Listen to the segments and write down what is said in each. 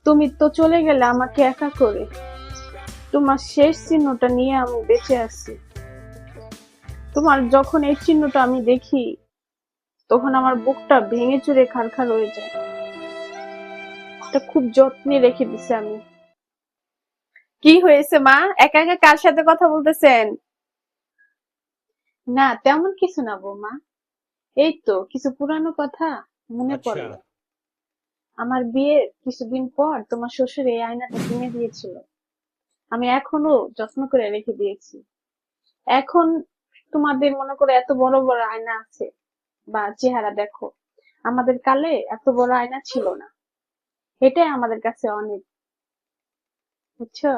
তুমি তো চলে গেলে আমাকে একা করে। তোমার শেষ চিহ্নটা নিয়ে আমি বেঁচে আছি। তোমার যখন এই চিহ্নটা আমি দেখি, তখন আমার বুকটা ভেঙে চুরে খারখার হয়ে যায়। এটা খুব যত্নে রেখে দিছি আমি। কি হয়েছে মা, একা একা কার সাথে কথা বলতেছেন? না তেমন কিছু না বৌমা, এই তো কিছু পুরানো কথা মনে পড়লো। আমার বিয়ের কিছুদিন পর তোমার শ্বশুর এই আয়নাটা কিনে দিয়েছিল, আমি এখনো যত্ন করে রেখে দিয়েছি। এখন তোমাদের মনে করে এত বড় বড় আয়না আছে বা চেহারা দেখো, আমাদের কালে এত বড় আয়না ছিল না। এটাই আমাদের কাছে অনেক, বুঝছো?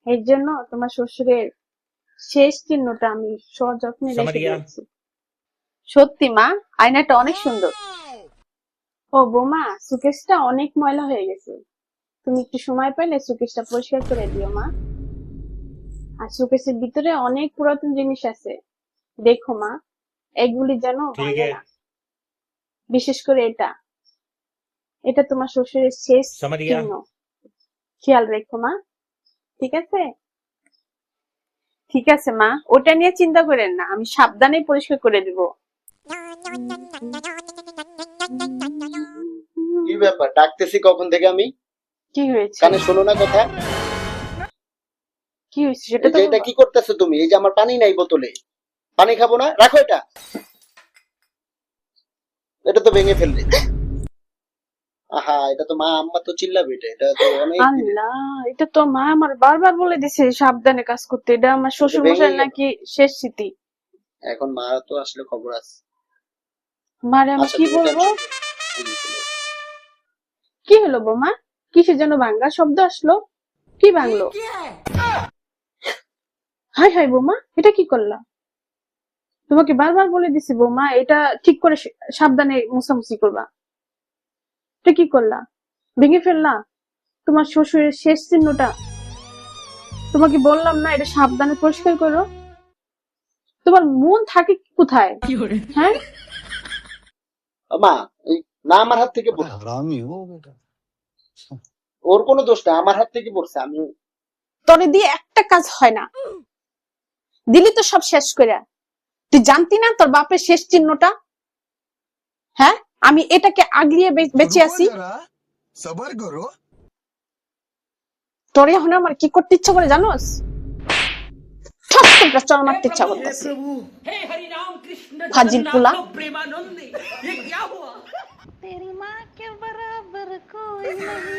এর জন্য তোমার শ্বশুরের শেষ চিহ্নটা আমি সযত্নে রেখে দিয়েছি। সত্যি মা, আয়নাটা অনেক সুন্দর। ও বৌমা, সুকেশটা অনেক ময়লা হয়ে গেছে, তুমি একটু সময় পাইলে সুকেশটা পরিষ্কার করে দিও মা। আর সুকেশের ভিতরে অনেক পুরাতন জিনিস আছে, দেখো মা, এগুলি যেন ভাঙে না। বিশেষ করে এটা, এটা তোমার শ্বশুরের শেষ চিহ্ন, খেয়াল রেখো মা। ঠিক আছে? ঠিক আছে মা, ওটা নিয়ে চিন্তা করেন না, আমি সাবধানে পরিষ্কার করে দিব। কি ব্যাপার, ডাকতেছি কখন থেকে আমি? কি হয়েছে? কানে শোনো না কথা? কি হয়েছে সেটা তো এটা কি করতেছো তুমি? এই যে আমার পানি নাই বোতলে, পানি খাবো না, রাখো এটা। এটা তো ভেঙে ফেললে। আহা, এটা তো মা আম্মা তো চিল্লাবে, এটা তো অনেক দিনের। আল্লাহ, এটা তো মা আমার বারবার বলে দিছে সাবধানে কাজ করতে, এটা আমার শ্বশুর ভেঙে মশাই গেল। নাকি শেষ স্মৃতি। এখন মা তো আসলে খবর আছে। মারে আমি আচ্ছা কি তুমি বলবো? টেনশন করো না। কি হলো বৌমা, কিসের জন্য ভাঙ্গা শব্দ আসলো? কি ভাঙলো? হাই হাই বৌমা, এটা কি করলা? তোমাকে বারবার বলে দিছি বৌমা, এটা ঠিক করে সাবধানে মুছামুছি করবা। এটা কি করলা? ভেঙে ফেললা তোমার শ্বশুরের শেষ চিহ্নটা। তোমাকে বললাম না এটা সাবধানে পরিষ্কার করো? তোমার মন থাকে কোথায়? হ্যাঁ, মা, এই না আমার হাত থেকে পড়ছে। हरामी हो बेटा। ওর কোনো দোষ না, আমার হাত থেকে পড়ছে। আমি তোরে দিয়ে একটা কাজ হয় না, দিলি তো সব শেষ করে। তুই জানতি না তোর বাপের শেষ চিহ্নটা? হ্যাঁ, আমি এটাকে আগলিয়ে বেঁচে আছি। सबर करो। তোর এখন আমার কি করতে ইচ্ছা করে জানোস? ঠস করে চড় মারতে ইচ্ছা করতেছে। ফাজিল পোলা। तेरी माँ के बराबर कोई नहीं।